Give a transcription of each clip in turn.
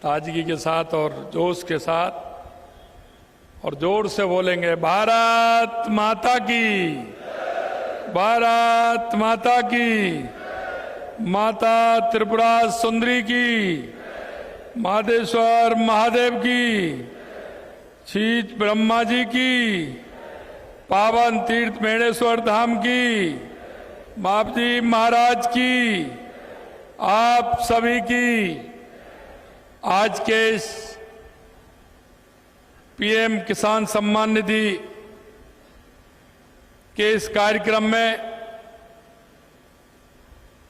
ताजगी के साथ और जोश के साथ और जोर से बोलेंगे, भारत माता की, भारत माता की, माता त्रिपुरा सुंदरी की, महादेश्वर महादेव की, शीत ब्रह्मा जी की, पावन तीर्थ मेणेश्वर धाम की, बाप जी महाराज की, आप सभी की। आज के इस पीएम किसान सम्मान निधि के इस कार्यक्रम में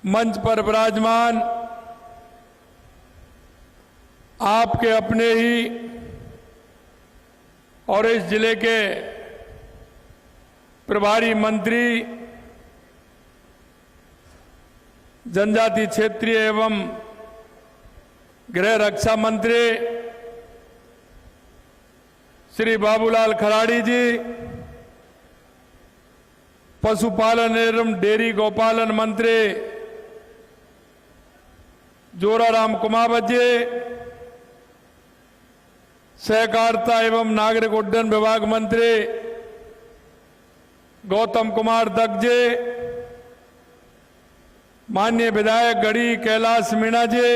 मंच पर विराजमान आपके अपने ही और इस जिले के प्रभारी मंत्री, जनजाति क्षेत्रीय एवं गृह रक्षा मंत्री श्री बाबूलाल खराड़ी जी, पशुपालन एवं डेयरी गौपालन मंत्री जोराराम कुमावत जी, सहकारिता एवं नागरिक उड्डयन विभाग मंत्री गौतम कुमार दत्त जी, माननीय विधायक गढ़ी कैलाश मीणा जी,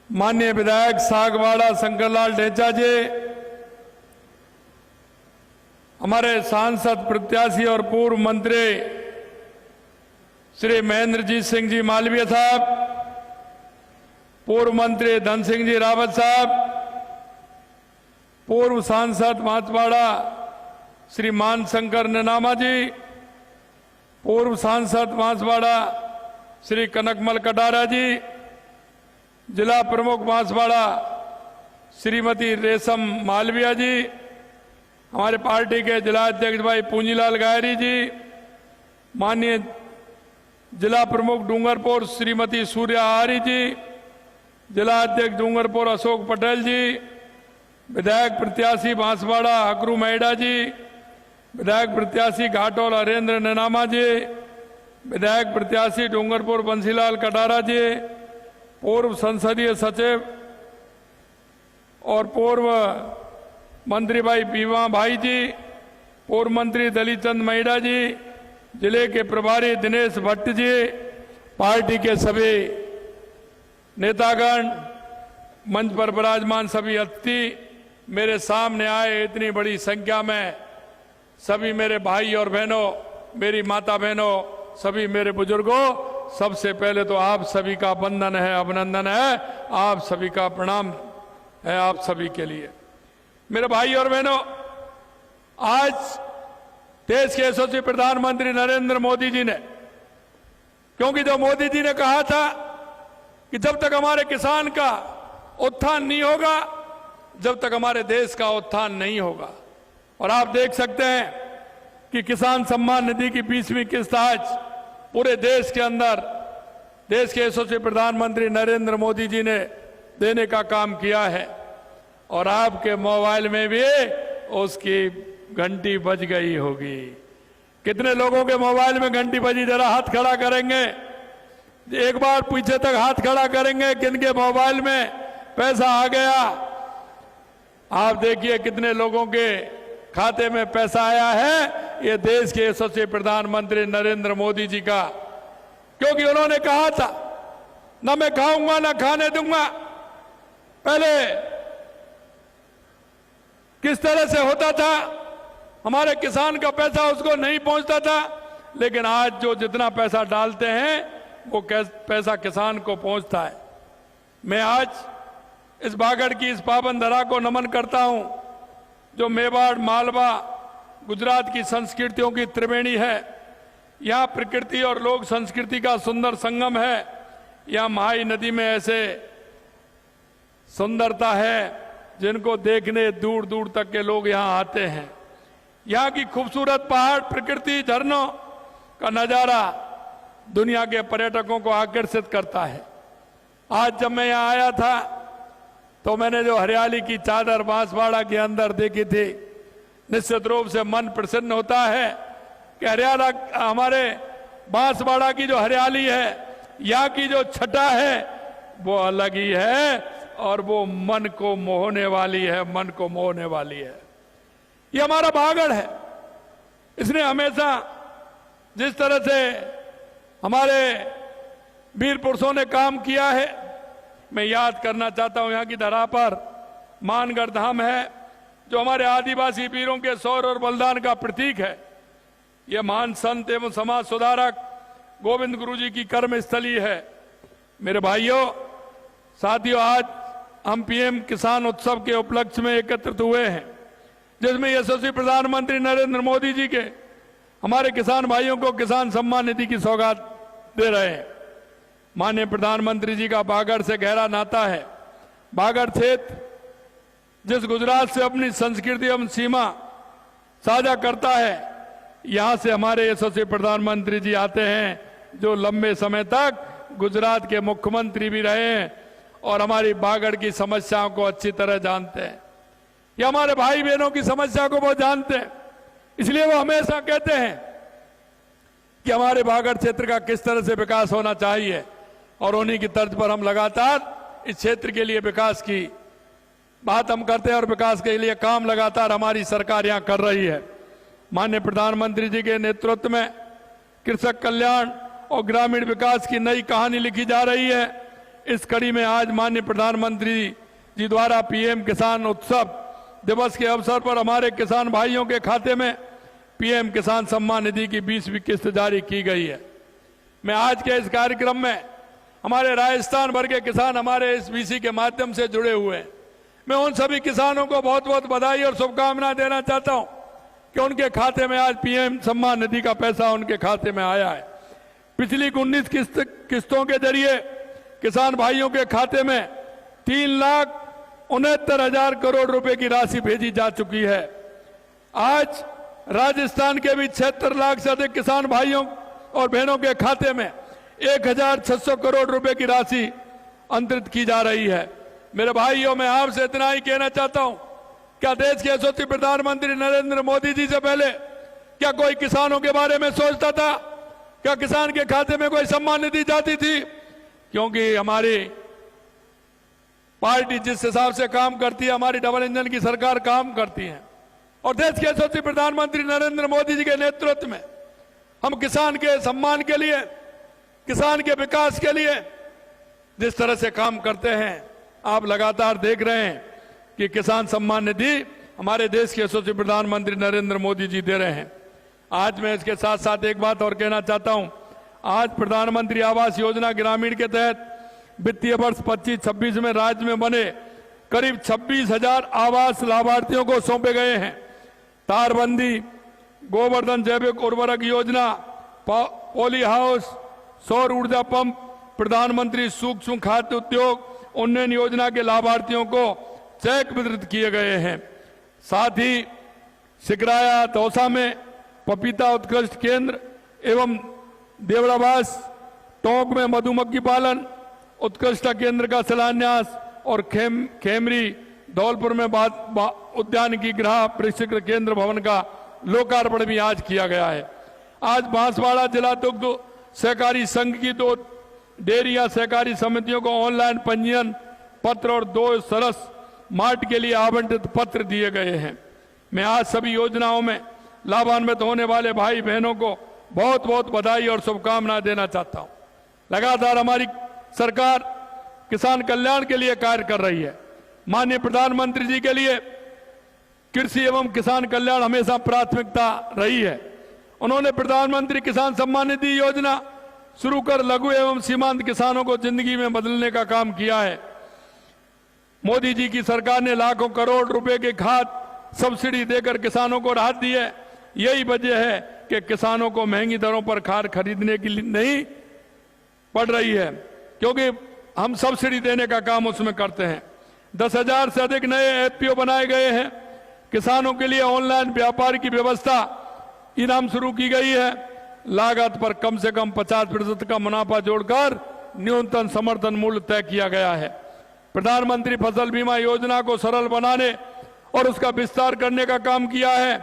माननीय विधायक सागवाड़ा शंकरलाल ढेंचा जी, हमारे सांसद प्रत्याशी और पूर्व मंत्री श्री महेंद्रजीत सिंह जी मालवीय साहब, पूर्व मंत्री धन सिंह जी रावत साहब, पूर्व सांसद मातवाड़ा श्री मानशंकर ननामा जी, पूर्व सांसद बांसवाड़ा श्री कनकमल कटारा जी, जिला प्रमुख बांसवाड़ा श्रीमती रेशम मालविया जी, हमारे पार्टी के जिला अध्यक्ष भाई पूंजीलाल गायरी जी, माननीय जिला प्रमुख डूंगरपुर श्रीमती सूर्या आर्य जी, जिला अध्यक्ष डूंगरपुर अशोक पटेल जी, विधायक प्रत्याशी बांसवाड़ा हकरू मेहड़ा जी, विधायक प्रत्याशी घाटोल हरेंद्र ननामा जी, विधायक प्रत्याशी डूंगरपुर बंसीलाल कटारा जी, पूर्व संसदीय सचिव और पूर्व मंत्री भाई बीमा भाई जी, पूर्व मंत्री दलीप चंद मेहड़ा जी, जिले के प्रभारी दिनेश भट्ट जी, पार्टी के सभी नेतागण, मंच पर विराजमान सभी अतिथि, मेरे सामने आए इतनी बड़ी संख्या में सभी मेरे भाई और बहनों, मेरी माता बहनों, सभी मेरे बुजुर्गों, सबसे पहले तो आप सभी का वंदन है, अभिनंदन है, आप सभी का प्रणाम है आप सभी के लिए। मेरे भाई और बहनों, आज देश के यशस्वी प्रधानमंत्री नरेंद्र मोदी जी ने, क्योंकि जो मोदी जी ने कहा था कि जब तक हमारे किसान का उत्थान नहीं होगा, जब तक हमारे देश का उत्थान नहीं होगा। और आप देख सकते हैं कि किसान सम्मान निधि की 20वीं किस्त आज पूरे देश के अंदर देश के यशस्वी प्रधानमंत्री नरेंद्र मोदी जी ने देने का काम किया है। और आपके मोबाइल में भी उसकी घंटी बज गई होगी। कितने लोगों के मोबाइल में घंटी बजी, जरा हाथ खड़ा करेंगे, एक बार पीछे तक हाथ खड़ा करेंगे किनके मोबाइल में पैसा आ गया। आप देखिए कितने लोगों के खाते में पैसा आया है, ये देश के यशस्वी प्रधानमंत्री नरेंद्र मोदी जी का, क्योंकि उन्होंने कहा था ना मैं खाऊंगा ना खाने दूंगा। पहले किस तरह से होता था, हमारे किसान का पैसा उसको नहीं पहुंचता था, लेकिन आज जो जितना पैसा डालते हैं वो पैसा किसान को पहुंचता है। मैं आज इस बागड़ की इस पावन धरा को नमन करता हूं, जो मेवाड़ मालवा गुजरात की संस्कृतियों की त्रिवेणी है। यहाँ प्रकृति और लोक संस्कृति का सुंदर संगम है। यहाँ महाई नदी में ऐसे सुंदरता है जिनको देखने दूर दूर तक के लोग यहाँ आते हैं। यहाँ की खूबसूरत पहाड़, प्रकृति, झरनों का नजारा दुनिया के पर्यटकों को आकर्षित करता है। आज जब मैं यहाँ आया था तो मैंने जो हरियाली की चादर बांसवाड़ा के अंदर देखी थी, निश्चित रूप से मन प्रसन्न होता है कि हरियाणा, हमारे बांसवाड़ा की जो हरियाली है, यहाँ की जो छटा है, वो अलग ही है और वो मन को मोहने वाली है, मन को मोहने वाली है। ये हमारा बागड़ है। इसने हमेशा जिस तरह से हमारे वीर पुरुषों ने काम किया है, मैं याद करना चाहता हूं, यहाँ की धरा पर मानगढ़ धाम है जो हमारे आदिवासी वीरों के शौर्य और बलिदान का प्रतीक है। ये महान संत एवं समाज सुधारक गोविंद गुरु जी की कर्म स्थली है। मेरे भाइयों, साथियों, आज हम पीएम किसान उत्सव के उपलक्ष्य में एकत्रित हुए हैं, जिसमें यशस्वी प्रधानमंत्री नरेंद्र मोदी जी के हमारे किसान भाइयों को किसान सम्मान निधि की सौगात दे रहे हैं। माननीय प्रधानमंत्री जी का बागड़ से गहरा नाता है। बागड़ क्षेत्र जिस गुजरात से अपनी संस्कृति एवं सीमा साझा करता है, यहां से हमारे यशस्वी प्रधानमंत्री जी आते हैं, जो लंबे समय तक गुजरात के मुख्यमंत्री भी रहे हैं और हमारी बागड़ की समस्याओं को अच्छी तरह जानते हैं। ये हमारे भाई बहनों की समस्या को वो जानते हैं, इसलिए वो हमेशा कहते हैं कि हमारे बागड़ क्षेत्र का किस तरह से विकास होना चाहिए, और उन्हीं की तर्ज पर हम लगातार इस क्षेत्र के लिए विकास की बात हम करते हैं और विकास के लिए काम लगातार हमारी सरकार यहां कर रही है। माननीय प्रधानमंत्री जी के नेतृत्व में कृषक कल्याण और ग्रामीण विकास की नई कहानी लिखी जा रही है। इस कड़ी में आज माननीय प्रधानमंत्री जी द्वारा पीएम किसान उत्सव दिवस के अवसर पर हमारे किसान भाइयों के खाते में पीएम किसान सम्मान निधि की 20वीं किस्त जारी की गई है। मैं आज के इस कार्यक्रम में हमारे राजस्थान भर के किसान हमारे इस बीसी के माध्यम से जुड़े हुए हैं। मैं उन सभी किसानों को बहुत बहुत बधाई और शुभकामनाएं देना चाहता हूं कि उनके खाते में आज पीएम सम्मान निधि का पैसा उनके खाते में आया है। पिछली 19 किस्तों के जरिए किसान भाइयों के खाते में 3,69,000 करोड़ रुपए की राशि भेजी जा चुकी है। आज राजस्थान के भी 76 लाख से अधिक किसान भाइयों और बहनों के खाते में 1,600 करोड़ रुपए की राशि अंतरित की जा रही है। मेरे भाइयों, मैं आपसे इतना ही कहना चाहता हूं, क्या देश के यशस्वी प्रधानमंत्री नरेंद्र मोदी जी से पहले क्या कोई किसानों के बारे में सोचता था? क्या किसान के खाते में कोई सम्मान निधि जाती थी? क्योंकि हमारी पार्टी जिस हिसाब से काम करती है, हमारी डबल इंजन की सरकार काम करती है, और देश के यशस्वी प्रधानमंत्री नरेंद्र मोदी जी के नेतृत्व में हम किसान के सम्मान के लिए, किसान के विकास के लिए जिस तरह से काम करते हैं, आप लगातार देख रहे हैं कि किसान सम्मान निधि हमारे देश के यशस्वी प्रधानमंत्री नरेंद्र मोदी जी दे रहे हैं। आज मैं इसके साथ साथ एक बात और कहना चाहता हूं। आज प्रधानमंत्री आवास योजना ग्रामीण के तहत वित्तीय वर्ष 25-26 में राज्य में बने करीब 26,000 आवास लाभार्थियों को सौंपे गए हैं। तारबंदी, गोवर्धन जैविक उर्वरक योजना, पॉली हाउस, सौर ऊर्जा पंप, प्रधानमंत्री सूक्ष्म खाद्य उद्योग उन्नयन योजना के लाभार्थियों को चेक वितरित किए गए हैं। साथ ही सिकराया दौसा में पपीता उत्कृष्ट केंद्र एवं देवड़ावास टोंक में मधुमक्खी पालन उत्कृष्ट केंद्र का शिलान्यास और खेमरी धौलपुर में उद्यानिकी गृह प्रशिक्षण केंद्र भवन का लोकार्पण भी आज किया गया है। आज बांसवाड़ा जिला दुग्ध सहकारी संघ की 2 डेयरी या सहकारी समितियों को ऑनलाइन पंजीयन पत्र और 2 सरस मार्ट के लिए आवंटित पत्र दिए गए हैं। मैं आज सभी योजनाओं में लाभान्वित होने वाले भाई बहनों को बहुत बहुत बधाई और शुभकामनाएं देना चाहता हूं। लगातार हमारी सरकार किसान कल्याण के लिए कार्य कर रही है। माननीय प्रधानमंत्री जी के लिए कृषि एवं किसान कल्याण हमेशा प्राथमिकता रही है। उन्होंने प्रधानमंत्री किसान सम्मान निधि योजना शुरू कर लघु एवं सीमांत किसानों को जिंदगी में बदलने का काम किया है। मोदी जी की सरकार ने लाखों करोड़ रुपए के खाद सब्सिडी देकर किसानों को राहत दी है। यही वजह है कि किसानों को महंगी दरों पर खाद खरीदने की नहीं पड़ रही है, क्योंकि हम सब्सिडी देने का काम उसमें करते हैं। 10,000 से अधिक नए एफपीओ बनाए गए हैं। किसानों के लिए ऑनलाइन व्यापार की व्यवस्था इनाम शुरू की गई है। लागत पर कम से कम 50% का मुनाफा जोड़कर न्यूनतम समर्थन मूल्य तय किया गया है। प्रधानमंत्री फसल बीमा योजना को सरल बनाने और उसका विस्तार करने का काम किया है।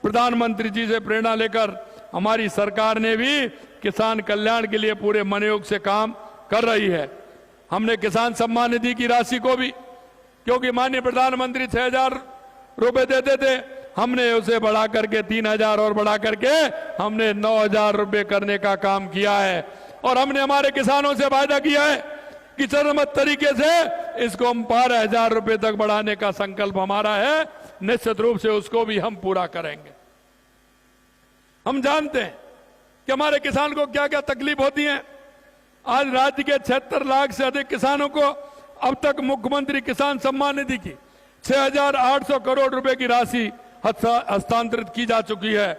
प्रधानमंत्री जी से प्रेरणा लेकर हमारी सरकार ने भी किसान कल्याण के लिए पूरे मनोयोग से काम कर रही है। हमने किसान सम्मान निधि की राशि को भी, क्योंकि माननीय प्रधानमंत्री 6,000 रुपए देते थे, हमने उसे बढ़ा करके 3,000 और बढ़ा करके हमने 9,000 रुपए करने का काम किया है। और हमने हमारे किसानों से वायदा किया है कि चरणबद्ध तरीके से इसको हम 12,000 रुपए तक बढ़ाने का संकल्प हमारा है। निश्चित रूप से उसको भी हम पूरा करेंगे। हम जानते हैं कि हमारे किसान को क्या क्या तकलीफ होती है। आज राज्य के 76 लाख से अधिक किसानों को अब तक मुख्यमंत्री किसान सम्मान निधि की 6,800 करोड़ रुपए की राशि हस्तांतरित की जा चुकी है।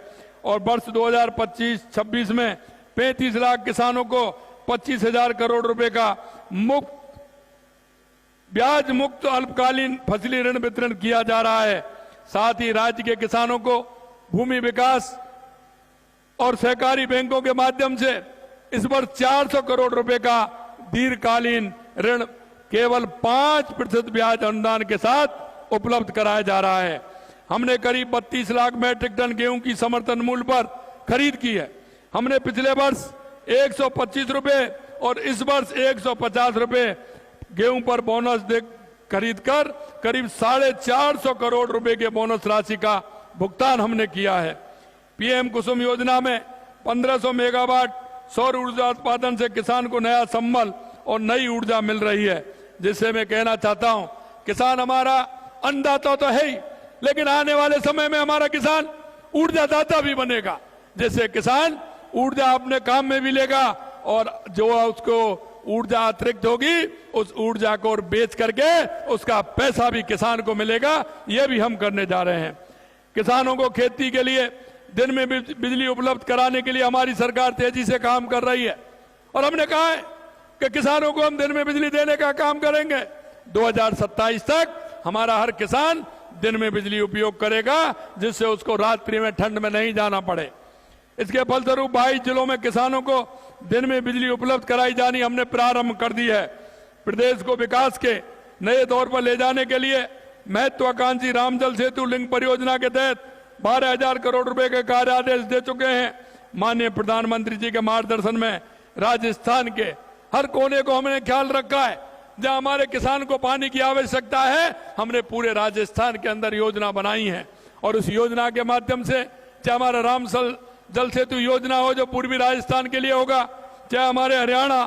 और वर्ष 2025-26 में 35 लाख किसानों को 25,000 करोड़ रुपए का ब्याज मुक्त अल्पकालीन फसली ऋण वितरण किया जा रहा है। साथ ही राज्य के किसानों को भूमि विकास और सहकारी बैंकों के माध्यम से इस वर्ष 400 करोड़ रुपए का दीर्घकालीन ऋण केवल 5% ब्याज अनुदान के साथ उपलब्ध कराया जा रहा है। हमने करीब 32 लाख मैट्रिक टन गेहूं की समर्थन मूल्य पर खरीद की है। हमने पिछले वर्ष 125 रुपए और इस वर्ष 150 रुपए गेहूं पर बोनस दे खरीद कर करीब 450 करोड़ रुपए के बोनस राशि का भुगतान हमने किया है। पीएम कुसुम योजना में 1500 मेगावाट सौर ऊर्जा उत्पादन से किसान को नया संबल और नई ऊर्जा मिल रही है। जिससे मैं कहना चाहता हूं, किसान हमारा अन्नदाता तो है ही, लेकिन आने वाले समय में हमारा किसान ऊर्जादाता भी बनेगा। जैसे किसान ऊर्जा अपने काम में भी लेगा और जो उसको ऊर्जा अतिरिक्त होगी उस ऊर्जा को बेच करके उसका पैसा भी किसान को मिलेगा। यह भी हम करने जा रहे हैं। किसानों को खेती के लिए दिन में बिजली उपलब्ध कराने के लिए हमारी सरकार तेजी से काम कर रही है। और हमने कहा है कि किसानों को हम दिन में बिजली देने का काम करेंगे। 2027 तक हमारा हर किसान दिन में बिजली उपयोग करेगा, जिससे उसको रात्रि में ठंड में नहीं जाना पड़े। इसके फलस्वरूप 22 जिलों में किसानों को दिन में बिजली उपलब्ध कराई जानी हमने प्रारंभ कर दी है। प्रदेश को विकास के नए दौर पर ले जाने के लिए महत्वाकांक्षी रामजल सेतु लिंक परियोजना के तहत 12,000 करोड़ रुपए के कार्य आदेश दे चुके हैं। माननीय प्रधानमंत्री जी के मार्गदर्शन में राजस्थान के हर कोने को हमने ख्याल रखा है। जहां हमारे किसान को पानी की आवश्यकता है, हमने पूरे राजस्थान के अंदर योजना बनाई है। और उस योजना के माध्यम से चाहे हमारा रामजल जल सेतु योजना हो जो पूर्वी राजस्थान के लिए होगा, चाहे हमारे हरियाणा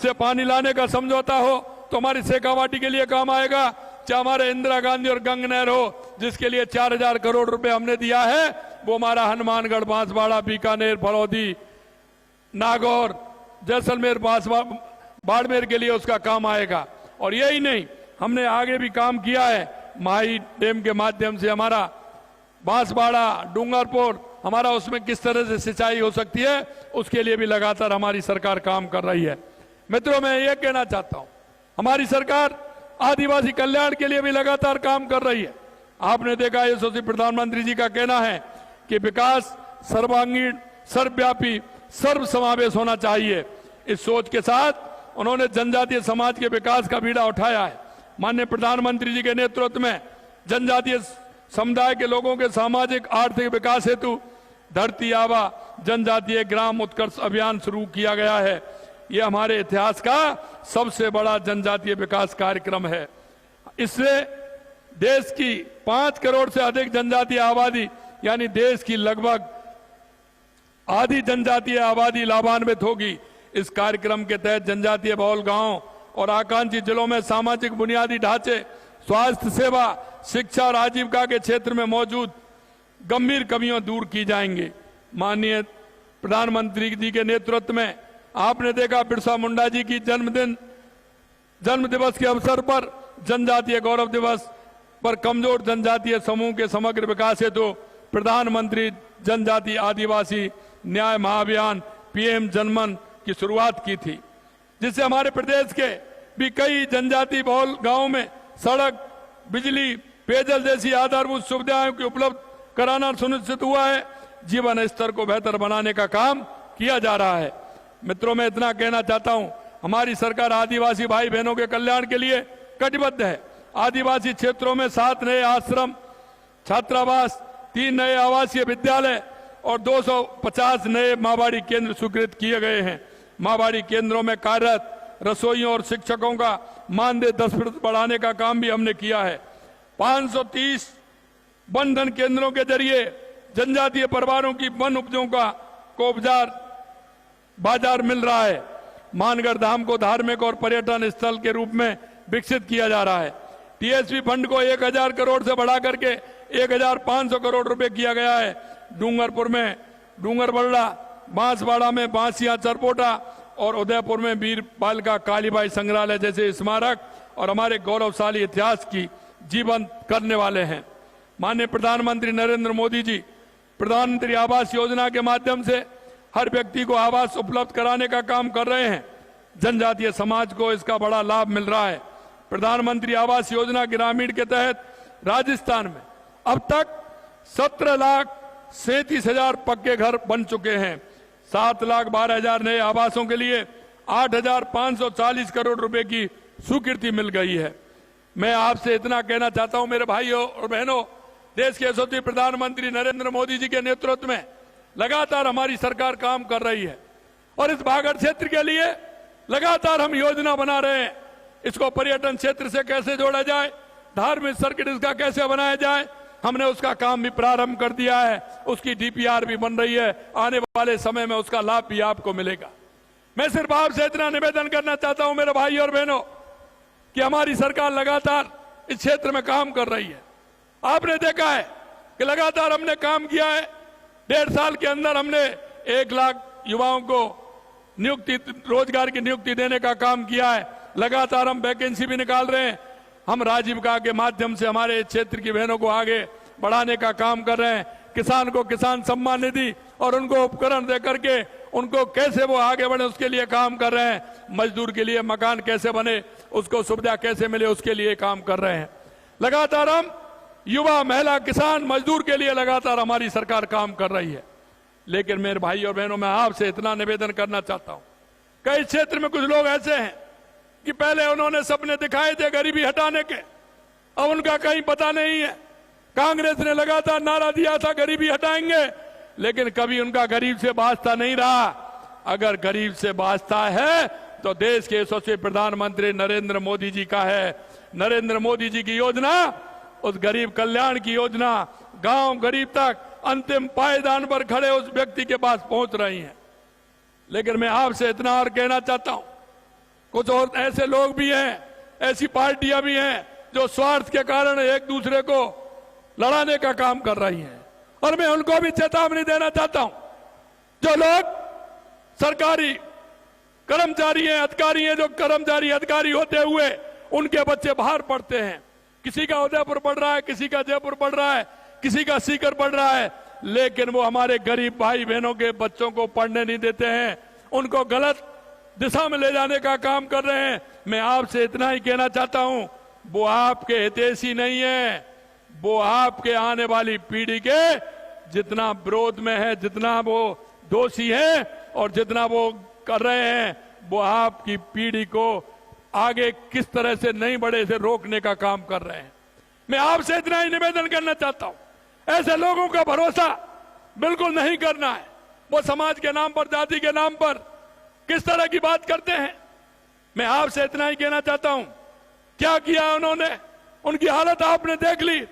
से पानी लाने का समझौता हो तो हमारी शेखावाटी के लिए काम आएगा, चाहे हमारे इंदिरा गांधी और गंग नहर हो जिसके लिए 4,000 करोड़ रुपए हमने दिया है, वो हमारा हनुमानगढ़, बांसवाड़ा, बीकानेर, फलौदी, नागौर, जैसलमेर, बाड़मेर के लिए उसका काम आएगा। और यही नहीं, हमने आगे भी काम किया है। माही डैम के माध्यम से हमारा बांसवाड़ा, डूंगरपुर, हमारा उसमें किस तरह से सिंचाई हो सकती है, उसके लिए भी लगातार हमारी सरकार काम कर रही है। मित्रों, मैं ये कहना चाहता हूं, हमारी सरकार आदिवासी कल्याण के लिए भी लगातार काम कर रही है। आपने देखा यशस्वी प्रधानमंत्री जी का कहना है कि विकास सर्वांगीण, सर्वव्यापी, सर्वसमावेश होना चाहिए। इस सोच के साथ उन्होंने जनजातीय समाज के विकास का बीड़ा उठाया है। माननीय प्रधानमंत्री जी के नेतृत्व में जनजातीय समुदाय के लोगों के सामाजिक आर्थिक विकास हेतु धरती आबा जनजातीय ग्राम उत्कर्ष अभियान शुरू किया गया है। यह हमारे इतिहास का सबसे बड़ा जनजातीय विकास कार्यक्रम है। इससे देश की 5 करोड़ से अधिक जनजातीय आबादी, यानी देश की लगभग आधी जनजातीय आबादी लाभान्वित होगी। इस कार्यक्रम के तहत जनजातीय बहुल गांव और आकांक्षी जिलों में सामाजिक बुनियादी ढांचे, स्वास्थ्य सेवा, शिक्षा और आजीविका के क्षेत्र में मौजूद गंभीर कमियां दूर की जाएंगी। माननीय प्रधानमंत्री जी के नेतृत्व में आपने देखा बिरसा मुंडा जी की जन्म दिवस के अवसर पर जनजातीय गौरव दिवस पर कमजोर जनजातीय समूह के समग्र विकास हेतु प्रधानमंत्री जनजातीय आदिवासी न्याय महाअभियान पीएम जनमन की शुरुआत की थी, जिससे हमारे प्रदेश के भी कई जनजातीय बहुल गांवों में सड़क, बिजली, पेयजल जैसी आधारभूत सुविधाओं की उपलब्ध कराना सुनिश्चित हुआ है। जीवन स्तर को बेहतर बनाने का काम किया जा रहा है। मित्रों, मैं इतना कहना चाहता हूं, हमारी सरकार आदिवासी भाई बहनों के कल्याण के लिए कटिबद्ध है। आदिवासी क्षेत्रों में 7 नए आश्रम, छात्रावास, 3 नए आवासीय विद्यालय और 250 नए माहवाड़ी केंद्र स्वीकृत किए गए हैं। माहवाड़ी केंद्रों में कार्यरत रसोइयों और शिक्षकों का मानदेय 10% बढ़ाने का काम भी हमने किया है। 530 वन धन केंद्रों के जरिए जनजातीय परिवारों की वन उपजों को बाजार मिल रहा है। मानगढ़ धाम को धार्मिक और पर्यटन स्थल के रूप में विकसित किया जा रहा है। टीएसपी फंड को 1000 करोड़ से बढ़ा करके 1500 करोड़ रुपए किया गया है। डूंगरपुर में डूंगरबल्ला, बांसवाड़ा में बांसिया चरपोटा और उदयपुर में वीर बालिका कालीबाई संग्रहालय जैसे स्मारक और हमारे गौरवशाली इतिहास की जीवंत करने वाले हैं। माननीय प्रधानमंत्री नरेंद्र मोदी जी प्रधानमंत्री आवास योजना के माध्यम से हर व्यक्ति को आवास उपलब्ध कराने का काम कर रहे हैं। जनजातीय समाज को इसका बड़ा लाभ मिल रहा है। प्रधानमंत्री आवास योजना ग्रामीण के तहत राजस्थान में अब तक 17,37,000 पक्के घर बन चुके हैं। 7,12,000 नए आवासों के लिए 8,540 करोड़ रुपए की स्वीकृति मिल गई है। मैं आपसे इतना कहना चाहता हूं मेरे भाइयों और बहनों, देश के यशस्वी प्रधानमंत्री नरेंद्र मोदी जी के नेतृत्व में लगातार हमारी सरकार काम कर रही है और इस बागड़ क्षेत्र के लिए लगातार हम योजना बना रहे हैं। इसको पर्यटन क्षेत्र से कैसे जोड़ा जाए, धार्मिक सर्किट इसका कैसे बनाया जाए, हमने उसका काम भी प्रारंभ कर दिया है। उसकी डीपीआर भी बन रही है। आने वाले समय में उसका लाभ भी आपको मिलेगा। मैं सिर्फ आपसे इतना निवेदन करना चाहता हूं मेरे भाई और बहनों कि हमारी सरकार लगातार इस क्षेत्र में काम कर रही है। आपने देखा है कि लगातार हमने काम किया है। 1.5 साल के अंदर हमने 1 लाख युवाओं को रोजगार की नियुक्ति देने का काम किया है। लगातार हम वैकेंसी भी निकाल रहे हैं। हम राजीविका के माध्यम से हमारे क्षेत्र की बहनों को आगे बढ़ाने का काम कर रहे हैं। किसान को किसान सम्मान निधि और उनको उपकरण दे करके उनको कैसे वो आगे बढ़े उसके लिए काम कर रहे हैं। मजदूर के लिए मकान कैसे बने, उसको सुविधा कैसे मिले, उसके लिए काम कर रहे हैं। लगातार हम युवा, महिला, किसान, मजदूर के लिए लगातार हमारी सरकार काम कर रही है। लेकिन मेरे भाई और बहनों, मैं आपसे इतना निवेदन करना चाहता हूं, कई क्षेत्र में कुछ लोग ऐसे हैं कि पहले उन्होंने सपने दिखाए थे गरीबी हटाने के, अब उनका कहीं पता नहीं है। कांग्रेस ने लगातार नारा दिया था गरीबी हटाएंगे, लेकिन कभी उनका गरीब से वास्ता नहीं रहा। अगर गरीब से वास्ता है तो देश के यशस्वी प्रधानमंत्री नरेंद्र मोदी जी का है। नरेंद्र मोदी जी की योजना, उस गरीब कल्याण की योजना गांव गरीब तक अंतिम पायदान पर खड़े उस व्यक्ति के पास पहुंच रही है। लेकिन मैं आपसे इतना और कहना चाहता हूं, कुछ और ऐसे लोग भी हैं, ऐसी पार्टियां भी हैं जो स्वार्थ के कारण एक दूसरे को लड़ाने का काम कर रही हैं। और मैं उनको भी चेतावनी देना चाहता हूं, जो लोग सरकारी कर्मचारी हैं, अधिकारी हैं, जो कर्मचारी अधिकारी होते हुए उनके बच्चे बाहर पढ़ते हैं। किसी का उदयपुर पढ़ रहा है, किसी का जयपुर पढ़ रहा है, किसी का सीकर पढ़ रहा है, लेकिन वो हमारे गरीब भाई बहनों के बच्चों को पढ़ने नहीं देते हैं, उनको गलत दिशा में ले जाने का काम कर रहे हैं। मैं आपसे इतना ही कहना चाहता हूं, वो आपके हितैषी नहीं है, वो आपके आने वाली पीढ़ी के जितना विरोध में है, जितना वो दोषी है और जितना वो कर रहे हैं, वो आपकी पीढ़ी को आगे किस तरह से नहीं बढ़े से रोकने का काम कर रहे हैं। मैं आपसे इतना ही निवेदन करना चाहता हूं, ऐसे लोगों का भरोसा बिल्कुल नहीं करना है। वो समाज के नाम पर, जाति के नाम पर किस तरह की बात करते हैं। मैं आपसे इतना ही कहना चाहता हूं, क्या किया उन्होंने, उनकी हालत आपने देख ली।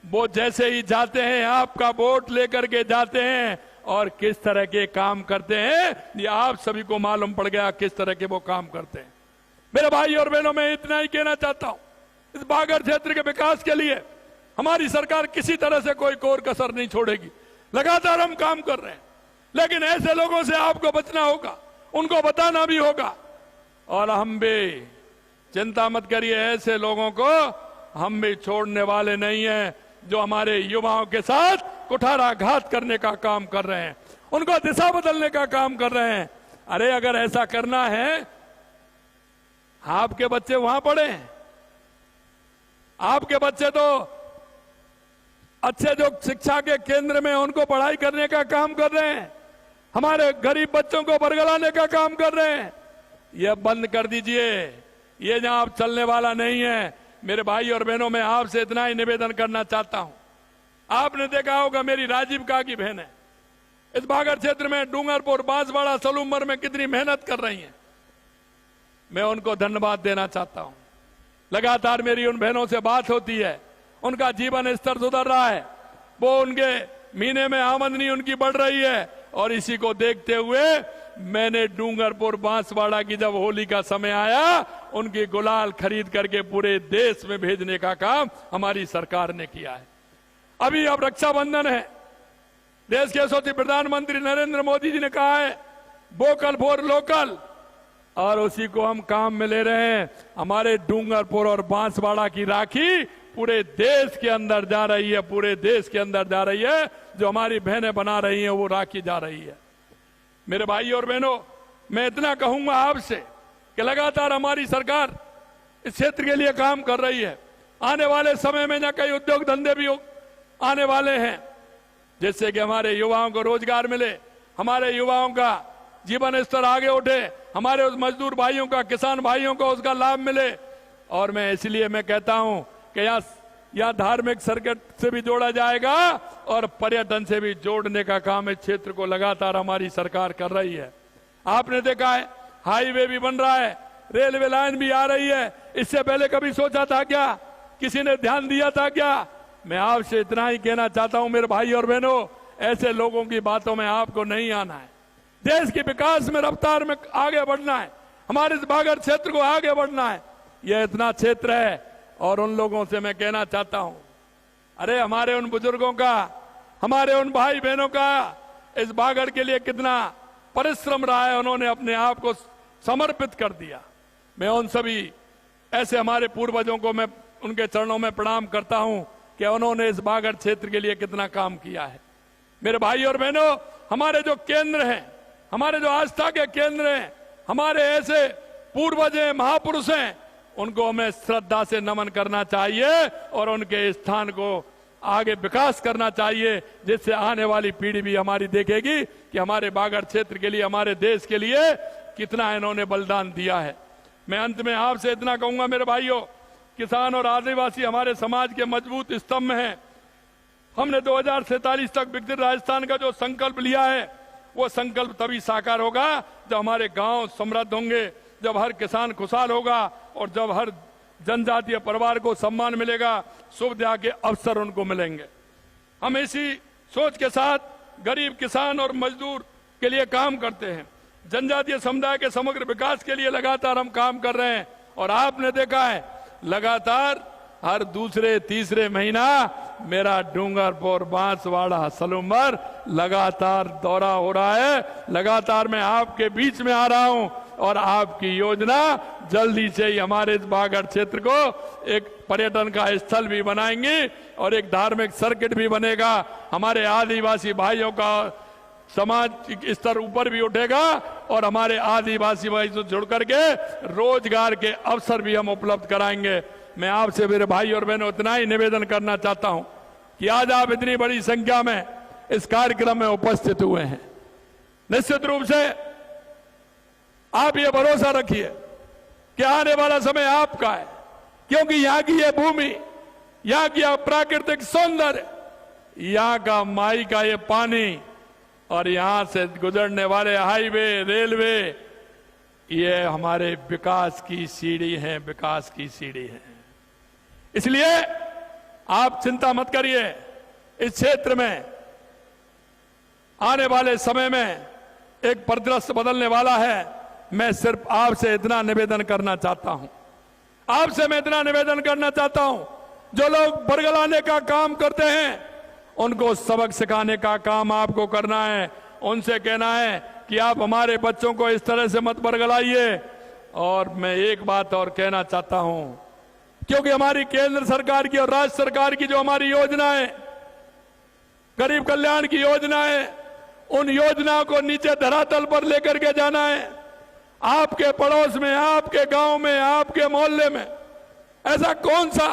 वो जैसे ही जाते हैं आपका वोट लेकर के जाते हैं और किस तरह के काम करते हैं ये आप सभी को मालूम पड़ गया, किस तरह के वो काम करते हैं। मेरे भाई और बहनों, मैं इतना ही कहना चाहता हूं, इस बागड़ क्षेत्र के विकास के लिए हमारी सरकार किसी तरह से कोई कोर कसर नहीं छोड़ेगी। लगातार हम काम कर रहे हैं, लेकिन ऐसे लोगों से आपको बचना होगा, उनको बताना भी होगा। और हम भी चिंता मत करिए, ऐसे लोगों को हम भी छोड़ने वाले नहीं हैं जो हमारे युवाओं के साथ कुठाराघात करने का काम कर रहे हैं, उनको दिशा बदलने का काम कर रहे हैं। अरे अगर ऐसा करना है, आपके बच्चे वहां पढ़े हैं, आपके बच्चे तो अच्छे जो शिक्षा के केंद्र में उनको पढ़ाई करने का काम कर रहे हैं, हमारे गरीब बच्चों को बरगलाने का काम कर रहे हैं। यह बंद कर दीजिए, ये जहां आप चलने वाला नहीं है। मेरे भाई और बहनों, मैं आपसे इतना ही निवेदन करना चाहता हूं, आपने देखा होगा मेरी राजीविका की बहन है इस बागड़ क्षेत्र में डूंगरपुर, बांसवाड़ा, सलूमर में कितनी मेहनत कर रही हैं। मैं उनको धन्यवाद देना चाहता हूं। लगातार मेरी उन बहनों से बात होती है, उनका जीवन स्तर सुधर रहा है, वो उनके महीने में आमदनी उनकी बढ़ रही है। और इसी को देखते हुए मैंने डूंगरपुर बांसवाड़ा की जब होली का समय आया, उनकी गुलाल खरीद करके पूरे देश में भेजने का काम हमारी सरकार ने किया है। अभी अब रक्षाबंधन है, देश के यशस्वी प्रधानमंत्री नरेंद्र मोदी जी ने कहा है वोकल फॉर लोकल, और उसी को हम काम में ले रहे हैं। हमारे डूंगरपुर और बांसवाड़ा की राखी पूरे देश के अंदर जा रही है, पूरे देश के अंदर जा रही है। जो हमारी बहनें बना रही हैं वो राखी जा रही है। मेरे भाई और बहनों, मैं इतना कहूंगा आपसे कि लगातार हमारी सरकार इस क्षेत्र के लिए काम कर रही है। आने वाले समय में न कई उद्योग धंधे भी आने वाले हैं, जिससे कि हमारे युवाओं को रोजगार मिले, हमारे युवाओं का जीवन स्तर आगे उठे, हमारे उस मजदूर भाइयों का, किसान भाइयों को उसका लाभ मिले। और मैं इसलिए मैं कहता हूं कि यहाँ धार्मिक सर्किट से भी जोड़ा जाएगा और पर्यटन से भी जोड़ने का काम इस क्षेत्र को लगातार हमारी सरकार कर रही है। आपने देखा है हाईवे भी बन रहा है, रेलवे लाइन भी आ रही है। इससे पहले कभी सोचा था क्या? किसी ने ध्यान दिया था क्या? मैं आपसे इतना ही कहना चाहता हूं मेरे भाई और बहनों, ऐसे लोगों की बातों में आपको नहीं आना है। देश के विकास में, रफ्तार में आगे बढ़ना है, हमारे इस बागड़ क्षेत्र को आगे बढ़ना है। यह इतना क्षेत्र है। और उन लोगों से मैं कहना चाहता हूं, अरे हमारे उन बुजुर्गों का, हमारे उन भाई बहनों का इस बागड़ के लिए कितना परिश्रम रहा है, उन्होंने अपने आप को समर्पित कर दिया। मैं उन सभी ऐसे हमारे पूर्वजों को मैं उनके चरणों में प्रणाम करता हूं कि उन्होंने इस बागड़ क्षेत्र के लिए कितना काम किया है। मेरे भाई और बहनों, हमारे जो केंद्र हैं, हमारे जो आस्था के केंद्र हैं, हमारे ऐसे पूर्वज हैं, महापुरुष हैं, उनको हमें श्रद्धा से नमन करना चाहिए और उनके स्थान को आगे विकास करना चाहिए, जिससे आने वाली पीढ़ी भी हमारी देखेगी कि हमारे बागड़ क्षेत्र के लिए, हमारे देश के लिए कितना इन्होंने बलिदान दिया है। मैं अंत में आपसे इतना कहूंगा मेरे भाइयों, किसान और आदिवासी हमारे समाज के मजबूत स्तंभ हैं। हमने 2047 तक विकसित राजस्थान का जो संकल्प लिया है, वो संकल्प तभी साकार होगा जब हमारे गांव समृद्ध होंगे, जब हर किसान खुशहाल होगा और जब हर जनजातीय परिवार को सम्मान मिलेगा, सुविधा के अवसर उनको मिलेंगे। हम इसी सोच के साथ गरीब किसान और मजदूर के लिए काम करते हैं। जनजातीय समुदाय के समग्र विकास के लिए लगातार हम काम कर रहे हैं। और आपने देखा है लगातार हर दूसरे तीसरे महीना मेरा डूंगरपुर, बांसवाड़ा, सलूमर लगातार दौरा हो रहा है। लगातार मैं आपके बीच में आ रहा हूं और आपकी योजना जल्दी से ही हमारे इस बागड़ क्षेत्र को एक पर्यटन का स्थल भी बनाएंगे और एक धार्मिक सर्किट भी बनेगा। हमारे आदिवासी भाइयों का समाज स्तर ऊपर भी उठेगा और हमारे आदिवासी भाई से जुड़ करके रोजगार के अवसर भी हम उपलब्ध कराएंगे। मैं आपसे मेरे भाई और बहनों इतना ही निवेदन करना चाहता हूं कि आज आप इतनी बड़ी संख्या में इस कार्यक्रम में उपस्थित हुए हैं। निश्चित रूप से आप ये भरोसा रखिए कि आने वाला समय आपका है, क्योंकि यहाँ की ये भूमि, यहाँ की प्राकृतिक सौंदर्य, यहाँ का माई का ये पानी और यहां से गुजरने वाले हाईवे, रेलवे, ये हमारे विकास की सीढ़ी है, विकास की सीढ़ी है। इसलिए आप चिंता मत करिए। इस क्षेत्र में आने वाले समय में एक परिदृश्य बदलने वाला है। मैं सिर्फ आपसे इतना निवेदन करना चाहता हूं, आपसे मैं इतना निवेदन करना चाहता हूं, जो लोग बरगलाने का काम करते हैं उनको सबक सिखाने का काम आपको करना है। उनसे कहना है कि आप हमारे बच्चों को इस तरह से मत बरगलाइए। और मैं एक बात और कहना चाहता हूं, क्योंकि हमारी केंद्र सरकार की और राज्य सरकार की जो हमारी योजना है, गरीब कल्याण की योजना है, उन योजनाओं को नीचे धरातल पर लेकर के जाना है। आपके पड़ोस में, आपके गांव में, आपके मोहल्ले में ऐसा कौन सा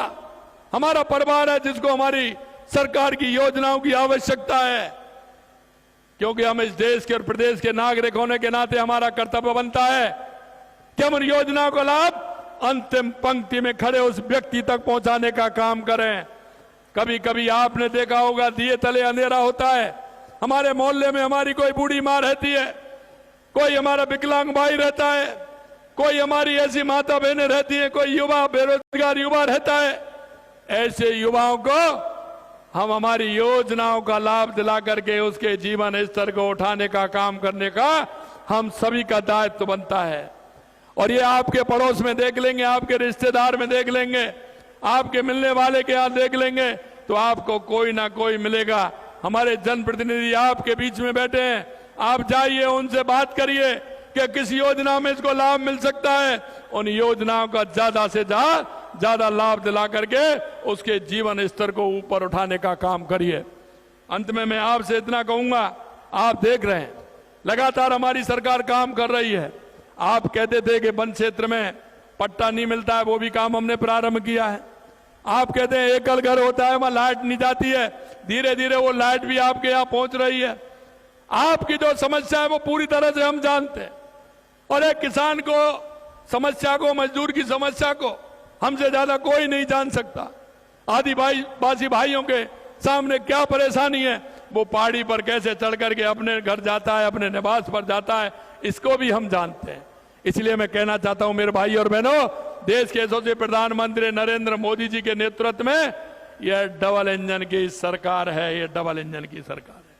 हमारा परिवार है जिसको हमारी सरकार की योजनाओं की आवश्यकता है? क्योंकि हम इस देश के और प्रदेश के नागरिक होने के नाते हमारा कर्तव्य बनता है कि हम उन योजनाओं का लाभ अंतिम पंक्ति में खड़े उस व्यक्ति तक पहुंचाने का काम करें। कभी कभी आपने देखा होगा दिए तले अंधेरा होता है। हमारे मोहल्ले में हमारी कोई बूढ़ी माँ रहती है, कोई हमारा विकलांग भाई रहता है, कोई हमारी ऐसी माता बहनें रहती है, कोई युवा बेरोजगार युवा रहता है, ऐसे युवाओं को हम हमारी योजनाओं का लाभ दिला करके उसके जीवन स्तर को उठाने का काम करने का हम सभी का दायित्व बनता है। और ये आपके पड़ोस में देख लेंगे, आपके रिश्तेदार में देख लेंगे, आपके मिलने वाले के यहाँ देख लेंगे, तो आपको कोई ना कोई मिलेगा। हमारे जनप्रतिनिधि आपके बीच में बैठे हैं, आप जाइए उनसे बात करिए कि किस योजना में इसको लाभ मिल सकता है। उन योजनाओं का ज्यादा से ज्यादा लाभ दिला करके उसके जीवन स्तर को ऊपर उठाने का काम करिए। अंत में मैं आपसे इतना कहूंगा, आप देख रहे हैं लगातार हमारी सरकार काम कर रही है। आप कहते थे कि वन क्षेत्र में पट्टा नहीं मिलता है, वो भी काम हमने प्रारंभ किया है। आप कहते हैं एकल घर होता है, वहां लाइट नहीं जाती है, धीरे धीरे वो लाइट भी आपके यहां पहुंच रही है। आपकी जो समस्या है वो पूरी तरह से हम जानते हैं, और एक किसान को समस्या को, मजदूर की समस्या को हमसे ज्यादा कोई नहीं जान सकता। आदिवासी भाइयों के सामने क्या परेशानी है, वो पहाड़ी पर कैसे चढ़ करके अपने घर जाता है, अपने निवास पर जाता है, इसको भी हम जानते हैं। इसलिए मैं कहना चाहता हूं मेरे भाई और बहनों, देश के यशस्वी प्रधानमंत्री नरेंद्र मोदी जी के नेतृत्व में यह डबल इंजन की सरकार है, यह डबल इंजन की सरकार है।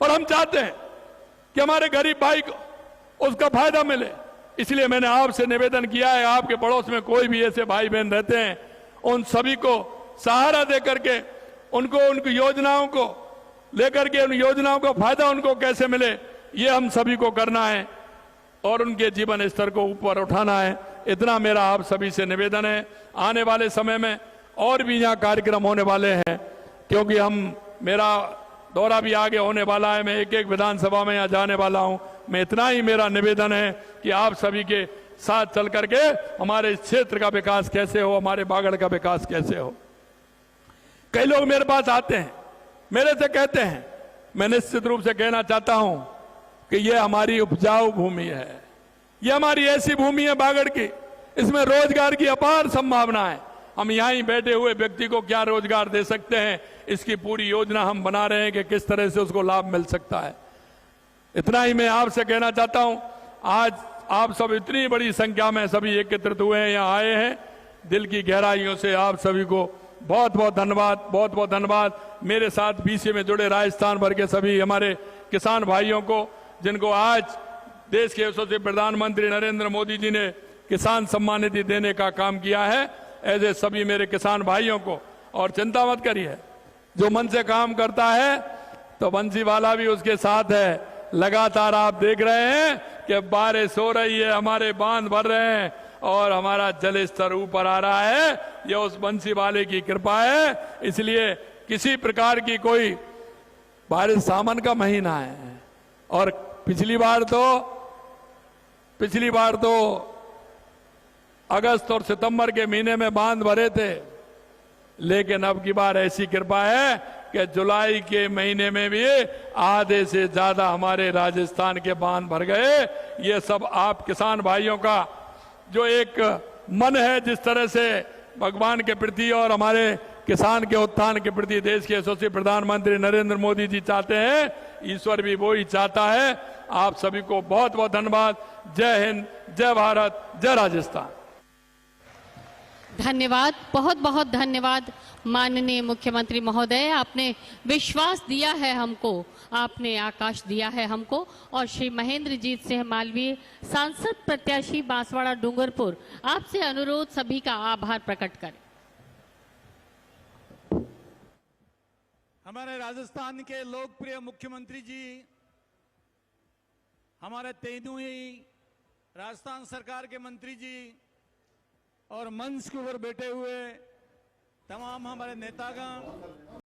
और हम चाहते हैं कि हमारे गरीब भाई को उसका फायदा मिले। इसलिए मैंने आपसे निवेदन किया है, आपके पड़ोस में कोई भी ऐसे भाई बहन रहते हैं, उन सभी को सहारा दे करके उनको उनकी योजनाओं को लेकर के, उन योजनाओं का फायदा उनको कैसे मिले, ये हम सभी को करना है और उनके जीवन स्तर को ऊपर उठाना है। इतना मेरा आप सभी से निवेदन है। आने वाले समय में और भी यहाँ कार्यक्रम होने वाले हैं, क्योंकि मेरा दौरा भी आगे होने वाला है। मैं एक एक विधानसभा में यहाँ जाने वाला हूँ। मैं इतना ही मेरा निवेदन है कि आप सभी के साथ चल करके हमारे इस क्षेत्र का विकास कैसे हो, हमारे बागड़ का विकास कैसे हो। कई लोग मेरे पास आते हैं, मेरे से कहते हैं, मैं निश्चित रूप से कहना चाहता हूं कि ये हमारी उपजाऊ भूमि है, ये हमारी ऐसी भूमि है बागड़ की, इसमें रोजगार की अपार संभावना है। हम यहीं बैठे हुए व्यक्ति को क्या रोजगार दे सकते हैं, इसकी पूरी योजना हम बना रहे हैं कि किस तरह से उसको लाभ मिल सकता है। इतना ही मैं आपसे कहना चाहता हूं। आज आप सब इतनी बड़ी संख्या में सभी एकत्रित हुए हैं, यहाँ आए हैं, दिल की गहराइयों से आप सभी को बहुत बहुत धन्यवाद, बहुत बहुत धन्यवाद। मेरे साथ बीसी में जुड़े राजस्थान भर के सभी हमारे किसान भाइयों को, जिनको आज देश के यशस्वी प्रधानमंत्री नरेंद्र मोदी जी ने किसान सम्मान निधि देने का काम किया है, ऐसे सभी मेरे किसान भाइयों को। और चिंता मत करिए, जो मन से काम करता है तो बंसी वाला भी उसके साथ है। लगातार आप देख रहे हैं कि बारिश हो रही है, हमारे बांध भर रहे हैं और हमारा जल स्तर ऊपर आ रहा है, यह उस बंसी वाले की कृपा है। इसलिए किसी प्रकार की कोई बारिश, सावन का महीना है, और पिछली बार तो अगस्त और सितंबर के महीने में बांध भरे थे, लेकिन अब की बार ऐसी कृपा है कि जुलाई के महीने में भी आधे से ज्यादा हमारे राजस्थान के बांध भर गए। ये सब आप किसान भाइयों का जो एक मन है, जिस तरह से भगवान के प्रति और हमारे किसान के उत्थान के प्रति देश के यशस्वी प्रधानमंत्री नरेंद्र मोदी जी चाहते हैं, ईश्वर भी वो ही चाहता है। आप सभी को बहुत बहुत धन्यवाद। जय हिंद, जय भारत, जय राजस्थान। धन्यवाद, बहुत बहुत धन्यवाद माननीय मुख्यमंत्री महोदय। आपने विश्वास दिया है हमको, आपने आकाश दिया है हमको। और श्री महेंद्र जीत सिंह मालवीय, सांसद प्रत्याशी बांसवाड़ा डूंगरपुर, आपसे अनुरोध सभी का आभार प्रकट करें। हमारे राजस्थान के लोकप्रिय मुख्यमंत्री जी, हमारे तीनों ही राजस्थान सरकार के मंत्री जी और मंच के ऊपर बैठे हुए तमाम हमारे नेतागण,